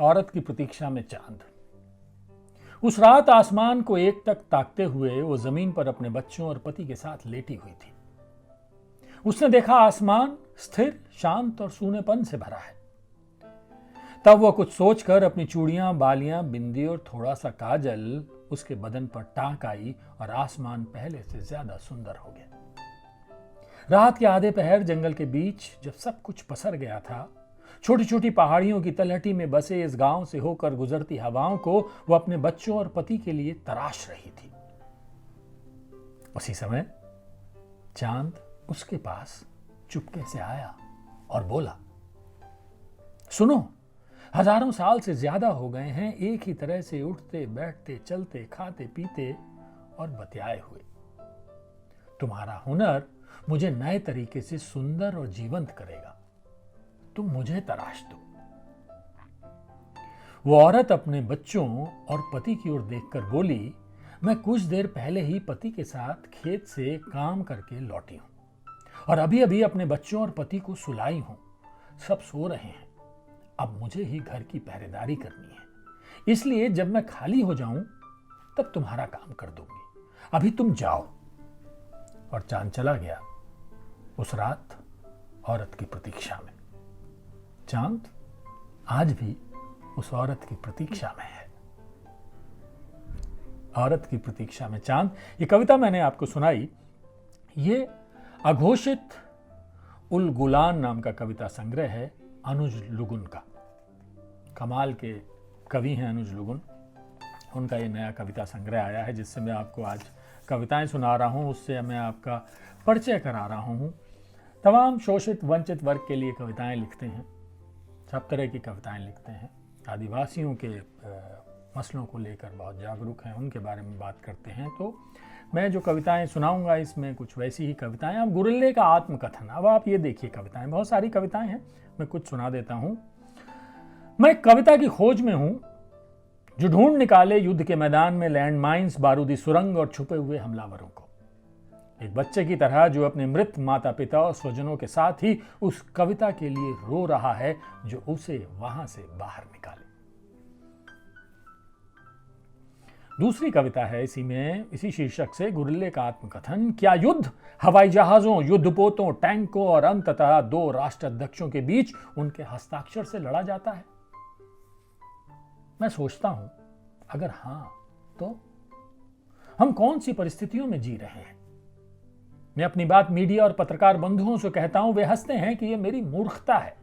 औरत की प्रतीक्षा में चांद। उस रात आसमान को एक तक ताकते हुए वो जमीन पर अपने बच्चों और पति के साथ लेटी हुई थी। उसने देखा आसमान स्थिर, शांत और सूनेपन से भरा है। तब वह कुछ सोचकर अपनी चूड़ियां, बालियां, बिंदी और थोड़ा सा काजल उसके बदन पर टांक आई और आसमान पहले से ज्यादा सुंदर हो गया। रात के आधे पहर जंगल के बीच जब सब कुछ पसर गया था, छोटी छोटी पहाड़ियों की तलहटी में बसे इस गांव से होकर गुजरती हवाओं को वो अपने बच्चों और पति के लिए तराश रही थी। उसी समय चांद उसके पास चुपके से आया और बोला, सुनो, हजारों साल से ज्यादा हो गए हैं एक ही तरह से उठते बैठते चलते खाते पीते और बतियाए हुए। तुम्हारा हुनर मुझे नए तरीके से सुंदर और जीवंत करेगा। तुम मुझे तराश दो। वो औरत अपने बच्चों और पति की ओर देखकर बोली, मैं कुछ देर पहले ही पति के साथ खेत से काम करके लौटी हूं और अभी अभी अपने बच्चों और पति को सुलाई हूं। सब सो रहे हैं। अब मुझे ही घर की पहरेदारी करनी है, इसलिए जब मैं खाली हो जाऊं तब तुम्हारा काम कर दूंगी। अभी तुम जाओ। और चांद चला गया उस रात औरत की प्रतीक्षा में। चांद आज भी उस औरत की प्रतीक्षा में है। औरत की प्रतीक्षा में चांद, ये कविता मैंने आपको सुनाई। ये अघोषित उल गुलान नाम का कविता संग्रह है अनुज लुगुन का। कमाल के कवि हैं अनुज लुगुन। उनका ये नया कविता संग्रह आया है जिससे मैं आपको आज कविताएं सुना रहा हूं, उससे मैं आपका परिचय करा रहा हूं। तमाम शोषित वंचित वर्ग के लिए कविताएं लिखते हैं, सब तरह की कविताएं लिखते हैं। आदिवासियों के मसलों को लेकर बहुत जागरूक हैं, उनके बारे में बात करते हैं। तो मैं जो कविताएं सुनाऊंगा इसमें कुछ वैसी ही कविताएं। अब गुरिल्ले का आत्मकथन। अब आप ये देखिए, कविताएं बहुत सारी कविताएं हैं, मैं कुछ सुना देता हूं। मैं कविता की खोज में हूं जो ढूंढ निकाले युद्ध के मैदान में लैंडमाइंस, बारूदी सुरंग और छुपे हुए हमलावरों को। एक बच्चे की तरह जो अपने मृत माता पिता और स्वजनों के साथ ही उस कविता के लिए रो रहा है जो उसे वहां से बाहर निकाले। दूसरी कविता है इसी शीर्षक से, गुरिल्ले का आत्मकथन। क्या युद्ध हवाई जहाजों, युद्धपोतों, टैंकों और अंततः दो राष्ट्राध्यक्षों के बीच उनके हस्ताक्षर से लड़ा जाता है? मैं सोचता हूं, अगर हां तो हम कौन सी परिस्थितियों में जी रहे हैं? मैं अपनी बात मीडिया और पत्रकार बंधुओं से कहता हूं, वे हंसते हैं कि यह मेरी मूर्खता है।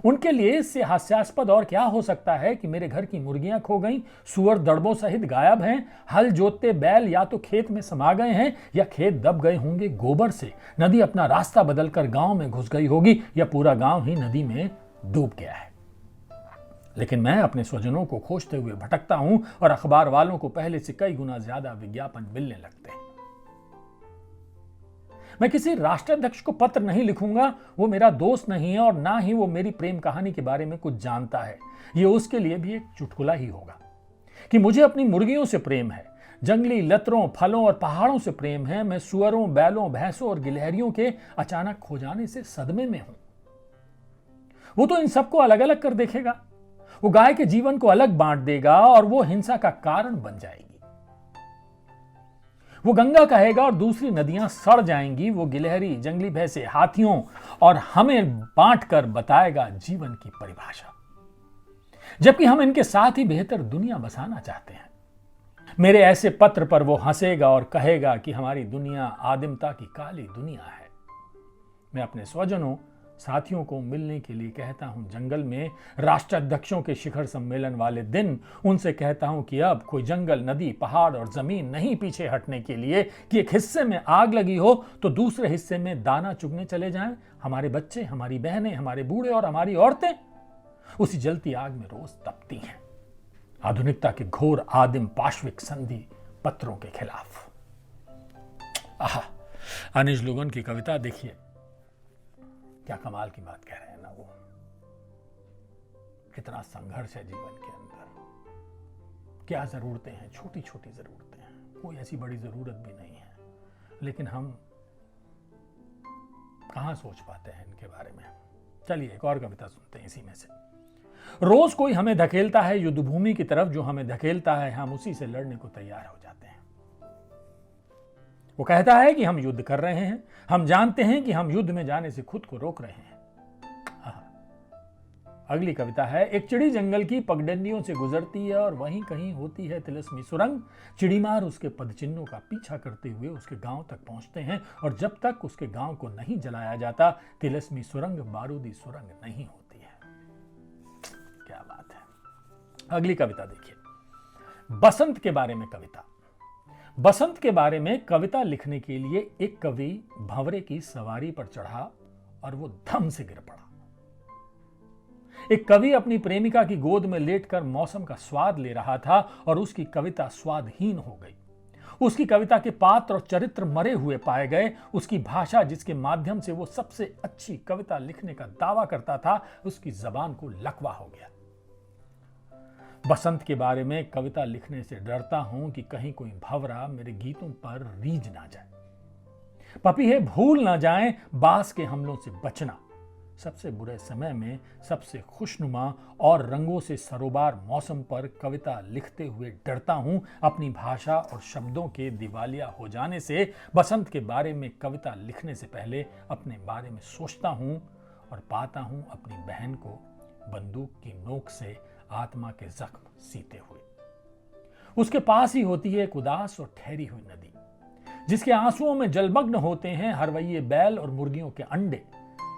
उनके लिए इससे हास्यास्पद और क्या हो सकता है कि मेरे घर की मुर्गियां खो गईं, सुअर दड़बों सहित गायब हैं, हल जोतते बैल या तो खेत में समा गए हैं या खेत दब गए होंगे गोबर से, नदी अपना रास्ता बदलकर गांव में घुस गई होगी या पूरा गांव ही नदी में डूब गया है। लेकिन मैं अपने स्वजनों को खोजते हुए भटकता हूं और अखबार वालों को पहले से कई गुना ज्यादा विज्ञापन मिलने लगते हैं। मैं किसी राष्ट्राध्यक्ष को पत्र नहीं लिखूंगा, वो मेरा दोस्त नहीं है और ना ही वो मेरी प्रेम कहानी के बारे में कुछ जानता है। ये उसके लिए भी एक चुटकुला ही होगा कि मुझे अपनी मुर्गियों से प्रेम है, जंगली लतरों, फलों और पहाड़ों से प्रेम है। मैं सुअरों, बैलों, भैंसों और गिलहरियों के अचानक खो जाने से सदमे में हूं। वो तो इन सबको अलग अलग कर देखेगा, वो गाय के जीवन को अलग बांट देगा और वो हिंसा का कारण बन जाएगी। वो गंगा कहेगा और दूसरी नदियां सड़ जाएंगी। वो गिलहरी, जंगली भैंसे, हाथियों और हमें बांट कर बताएगा जीवन की परिभाषा, जबकि हम इनके साथ ही बेहतर दुनिया बसाना चाहते हैं। मेरे ऐसे पत्र पर वो हंसेगा और कहेगा कि हमारी दुनिया आदिमता की काली दुनिया है। मैं अपने स्वजनों, साथियों को मिलने के लिए कहता हूं जंगल में, राष्ट्राध्यक्षों के शिखर सम्मेलन वाले दिन उनसे कहता हूं कि अब कोई जंगल, नदी, पहाड़ और जमीन नहीं पीछे हटने के लिए कि एक हिस्से में आग लगी हो तो दूसरे हिस्से में दाना चुगने चले जाएं। हमारे बच्चे, हमारी बहनें, हमारे बूढ़े और हमारी औरतें उसी जलती आग में रोज तपती हैं, आधुनिकता के घोर आदिम पाश्विक संधि पत्रों के खिलाफ। अनुज लुगुन की कविता देखिए, क्या कमाल की बात कह रहे हैं ना वो। कितना संघर्ष है जीवन के अंदर, क्या जरूरतें हैं, छोटी छोटी जरूरतें हैं, कोई ऐसी बड़ी जरूरत भी नहीं है, लेकिन हम कहां सोच पाते हैं इनके बारे में। चलिए एक और कविता सुनते हैं इसी में से। रोज कोई हमें धकेलता है युद्ध भूमि की तरफ, जो हमें धकेलता है हम उसी से लड़ने को तैयार हो जाते हैं। वो कहता है कि हम युद्ध कर रहे हैं, हम जानते हैं कि हम युद्ध में जाने से खुद को रोक रहे हैं। अगली कविता है, एक चिड़ी जंगल की पगडंडियों से गुजरती है और वहीं कहीं होती है तिलस्मी सुरंग। चिड़ीमार उसके पदचिन्हों का पीछा करते हुए उसके गांव तक पहुंचते हैं और जब तक उसके गांव को नहीं जलाया जाता तिलस्मी सुरंग बारूदी सुरंग नहीं होती है। क्या बात है। अगली कविता देखिए, बसंत के बारे में कविता। बसंत के बारे में कविता लिखने के लिए एक कवि भंवरे की सवारी पर चढ़ा और वो धम से गिर पड़ा। एक कवि अपनी प्रेमिका की गोद में लेटकर मौसम का स्वाद ले रहा था और उसकी कविता स्वादहीन हो गई। उसकी कविता के पात्र और चरित्र मरे हुए पाए गए। उसकी भाषा, जिसके माध्यम से वो सबसे अच्छी कविता लिखने का दावा करता था, उसकी जबान को लकवा हो गया। बसंत के बारे में कविता लिखने से डरता हूं कि कहीं कोई भंवरा मेरे गीतों पर रीझ ना जाए। पपीहे भूल ना जाएं बास के हमलों से बचना। सबसे बुरे समय में सबसे खुशनुमा और रंगों से सरोबार मौसम पर कविता लिखते हुए डरता हूं अपनी भाषा और शब्दों के दिवालिया हो जाने से। बसंत के बारे में कविता लिखने से पहले अपने बारे में सोचता हूं और पाता हूं अपनी बहन को बंदूक की नोक से आत्मा के जख्म सीते हुए। उसके पास ही होती है एक उदास और ठहरी हुई नदी, जिसके आंसुओं में जलमग्न होते हैं हरवैये बैल और मुर्गियों के अंडे।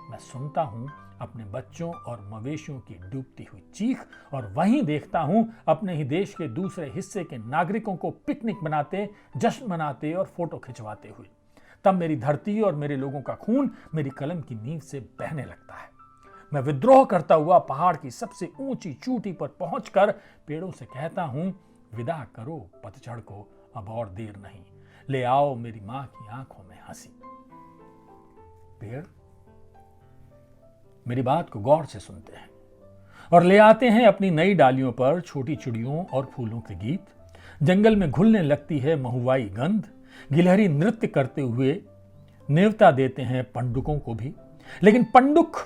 मैं सुनता हूं अपने बच्चों और मवेशियों की डूबती हुई चीख और वहीं देखता हूं अपने ही देश के दूसरे हिस्से के नागरिकों को पिकनिक मनाते, जश्न मनाते और फोटो खिंचवाते हुए। तब मेरी धरती और मेरे लोगों का खून मेरी कलम की नींव से बहने लगता है। मैं विद्रोह करता हुआ पहाड़ की सबसे ऊंची चोटी पर पहुंचकर पेड़ों से कहता हूं, विदा करो पतझड़ को, अब और देर नहीं, ले आओ मेरी मां की आंखों में हंसी। पेड़ मेरी बात को गौर से सुनते हैं और ले आते हैं अपनी नई डालियों पर छोटी चिड़ियों और फूलों के गीत। जंगल में घुलने लगती है महुआई गंध। गिलहरी नृत्य करते हुए नेवता देते हैं पंडुकों को भी, लेकिन पंडुक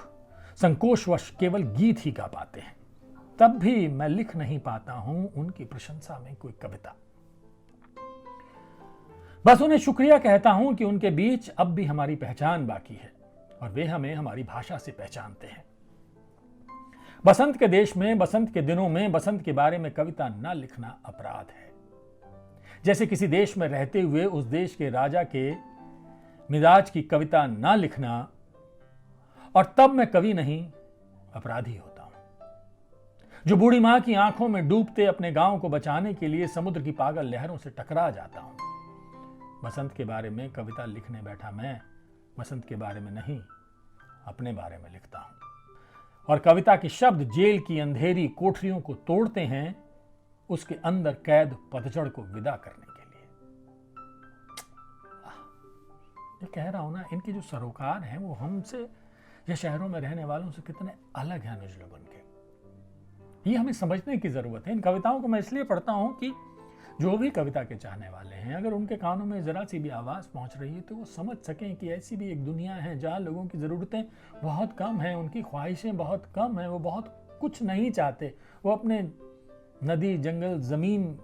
संकोचवश केवल गीत ही गा पाते हैं। तब भी मैं लिख नहीं पाता हूं उनकी प्रशंसा में कोई कविता। बस उन्हें शुक्रिया कहता हूं कि उनके बीच अब भी हमारी पहचान बाकी है और वे हमें हमारी भाषा से पहचानते हैं। बसंत के देश में, बसंत के दिनों में बसंत के बारे में कविता ना लिखना अपराध है। जैसे किसी देश में रहते हुए उस देश के राजा के मिजाज की कविता ना लिखना और तब मैं कवि नहीं अपराधी होता हूं, जो बूढ़ी मां की आंखों में डूबते अपने गांव को बचाने के लिए समुद्र की पागल लहरों से टकरा जाता हूं। बसंत के बारे में कविता लिखने बैठा मैं बसंत के बारे में नहीं, अपने बारे में लिखता हूं। और कविता के शब्द जेल की अंधेरी कोठरियों को तोड़ते हैं, उसके अंदर कैद पतझड़ को विदा करने के लिए। ये कह रहा हूं ना, इनके जो सरोकार हैं वो हमसे या शहरों में रहने वालों से कितने अलग हैं अनुज लोगन के। ये हमें समझने की जरूरत है। इन कविताओं को मैं इसलिए पढ़ता हूं कि जो भी कविता के चाहने वाले हैं, अगर उनके कानों में जरा सी भी आवाज पहुंच रही है तो वो समझ सकें कि ऐसी भी एक दुनिया है जहां लोगों की जरूरतें बहुत कम हैं, उनकी ख्वाहिशें बहुत कम हैं, वो बहुत कुछ नहीं चाहते। वो अपने नदी, जंगल, जमीन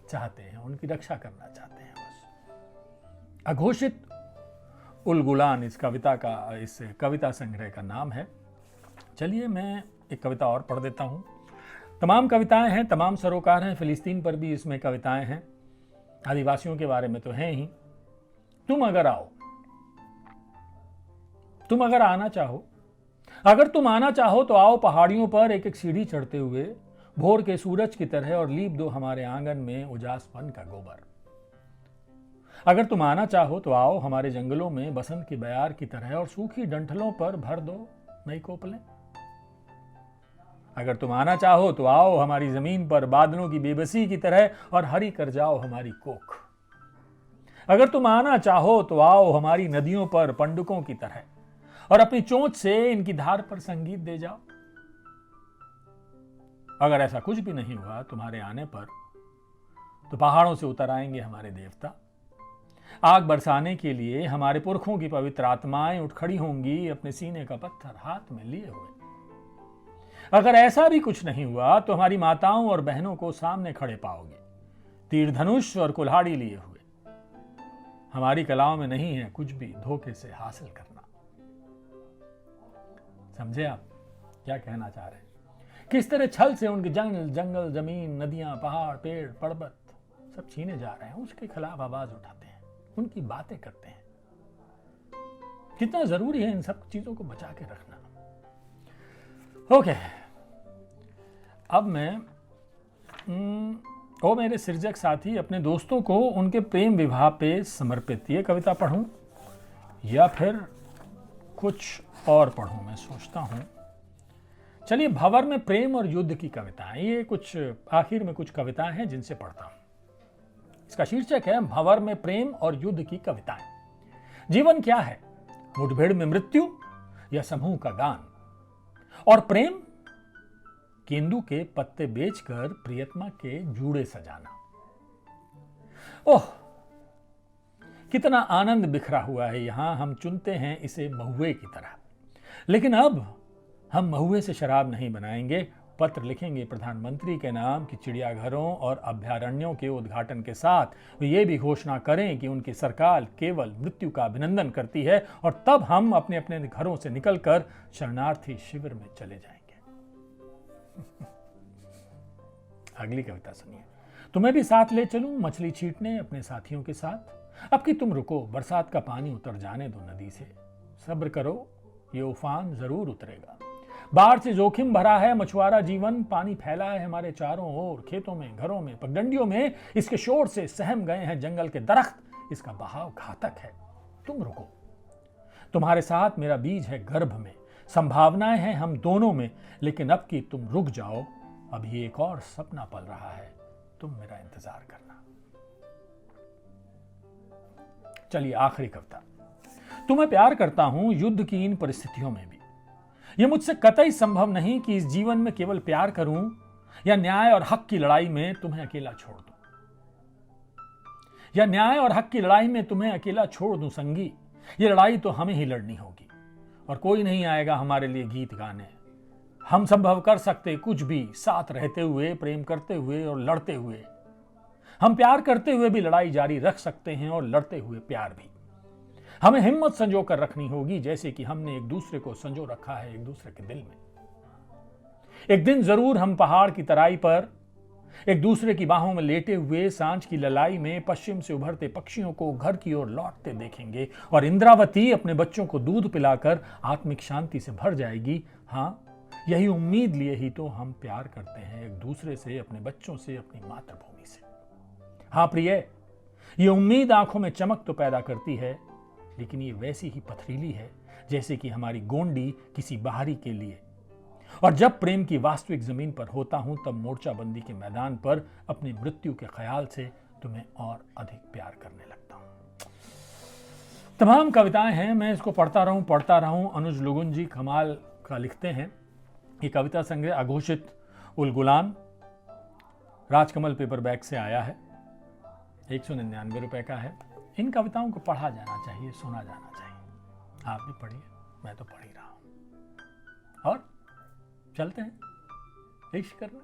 चाहते हैं, उनकी रक्षा करना चाहते हैं बस। अघोषित उलगुलान इस कविता संग्रह का नाम है। चलिए मैं एक कविता और पढ़ देता हूं। तमाम कविताएं हैं, तमाम सरोकार हैं, फिलिस्तीन पर भी इसमें कविताएं हैं, आदिवासियों के बारे में तो हैं ही। तुम अगर आओ, तुम अगर आना चाहो, अगर तुम आना चाहो तो आओ पहाड़ियों पर एक एक सीढ़ी चढ़ते हुए भोर के सूरज की तरह और लीप दो हमारे आंगन में उजासपन का गोबर। अगर तुम आना चाहो तो आओ हमारे जंगलों में बसंत की बयार की तरह और सूखी डंठलों पर भर दो नई कोपलें। अगर तुम आना चाहो तो आओ हमारी जमीन पर बादलों की बेबसी की तरह और हरी कर जाओ हमारी कोख। अगर तुम आना चाहो तो आओ हमारी नदियों पर पंडुकों की तरह और अपनी चोंच से इनकी धार पर संगीत दे जाओ। अगर ऐसा कुछ भी नहीं हुआ तुम्हारे आने पर तो पहाड़ों से उतर आएंगे हमारे देवता। आग बरसाने के लिए हमारे पुरखों की पवित्र आत्माएं उठ खड़ी होंगी अपने सीने का पत्थर हाथ में लिए हुए। अगर ऐसा भी कुछ नहीं हुआ तो हमारी माताओं और बहनों को सामने खड़े पाओगे, तीर धनुष और कुल्हाड़ी लिए हुए। हमारी कलाओं में नहीं है कुछ भी धोखे से हासिल करना। समझे आप क्या कहना चाह रहे हैं? किस तरह छल से उनके जंगल, जमीन, नदियां, पहाड़, पेड़, पर्वत सब छीने जा रहे हैं। उसके खिलाफ आवाज उठाते हैं, उनकी बातें करते हैं। कितना जरूरी है इन सब चीजों को बचा के रखना। ओके, अब मैं ओ मेरे सृजक साथी अपने दोस्तों को उनके प्रेम विवाह पे समर्पित ये कविता पढ़ूं या फिर कुछ और पढ़ूं, मैं सोचता हूं। चलिए, भंवर में प्रेम और युद्ध की कविताएं, ये कुछ आखिर में कुछ कविताएं हैं जिनसे पढ़ता हूं। इसका शीर्षक है भंवर में प्रेम और युद्ध की कविताएं। जीवन क्या है, मुठभेड़ में मृत्यु या समूह का गान? और प्रेम, केंदू के पत्ते बेचकर प्रियतमा के जूड़े सजाना। ओह, कितना आनंद बिखरा हुआ है यहां। हम चुनते हैं इसे महुए की तरह, लेकिन अब हम महुए से शराब नहीं बनाएंगे। पत्र लिखेंगे प्रधानमंत्री के नाम कि चिड़ियाघरों और अभयारण्यों के उद्घाटन के साथ वे ये भी घोषणा करें कि उनकी सरकार केवल मृत्यु का अभिनंदन करती है, और तब हम अपने अपने घरों से निकलकर शरणार्थी शिविर में चले जाएंगे। अगली कविता सुनिए। तुम्हें भी साथ ले चलूं मछली छीटने अपने साथियों के साथ। अब कि तुम रुको, बरसात का पानी उतर जाने दो नदी से। सब्र करो, ये उफान जरूर उतरेगा। बाढ़ से जोखिम भरा है मछुआरा जीवन। पानी फैला है हमारे चारों ओर, खेतों में, घरों में, पगडंडियों में। इसके शोर से सहम गए हैं जंगल के दरख्त। इसका बहाव घातक है। तुम रुको, तुम्हारे साथ मेरा बीज है गर्भ में। संभावनाएं हैं हम दोनों में, लेकिन अब कि तुम रुक जाओ। अभी एक और सपना पल रहा है, तुम मेरा इंतजार करना। चलिए, आखिरी कविता। तुम्हें प्यार करता हूं युद्ध की इन परिस्थितियों में भी। यह मुझसे कतई संभव नहीं कि इस जीवन में केवल प्यार करूं या न्याय और हक की लड़ाई में तुम्हें अकेला छोड़ दूं। या न्याय और हक की लड़ाई में तुम्हें अकेला छोड़ दूं संगी। ये लड़ाई तो हमें ही लड़नी होगी, और कोई नहीं आएगा हमारे लिए गीत गाने। हम संभव कर सकते कुछ भी, साथ रहते हुए, प्रेम करते हुए और लड़ते हुए। हम प्यार करते हुए भी लड़ाई जारी रख सकते हैं, और लड़ते हुए प्यार भी। हमें हिम्मत संजो कर रखनी होगी, जैसे कि हमने एक दूसरे को संजो रखा है एक दूसरे के दिल में। एक दिन जरूर हम पहाड़ की तराई पर एक दूसरे की बाहों में लेटे हुए सांझ की ललाई में पश्चिम से उभरते पक्षियों को घर की ओर लौटते देखेंगे, और इंद्रावती अपने बच्चों को दूध पिलाकर आत्मिक शांति से भर जाएगी। हाँ, यही उम्मीद लिए ही तो हम प्यार करते हैं एक दूसरे से, अपने बच्चों से, अपनी मातृभूमि से। हाँ प्रिय, ये उम्मीद आंखों में चमक तो पैदा करती है, लेकिन ये वैसी ही पथरीली है जैसे कि हमारी गोंडी किसी बाहरी के लिए। और जब प्रेम की वास्तविक जमीन पर होता हूं, तब मोर्चाबंदी के मैदान पर अपनी मृत्यु के ख्याल से तुम्हें और अधिक प्यार करने लगता हूं। तमाम कविताएं हैं, मैं इसको पढ़ता रहूं। अनुज लुगुन जी कमाल का लिखते हैं। ये कविता संग्रह अघोषित उल गुलाम राजकमल पेपरबैक से आया है। 199 रुपए का है। इन कविताओं को पढ़ा जाना चाहिए, सुना जाना चाहिए। आप भी पढ़िए, मैं तो पढ़ ही रहा हूं। और चलते हैं इश्क करना।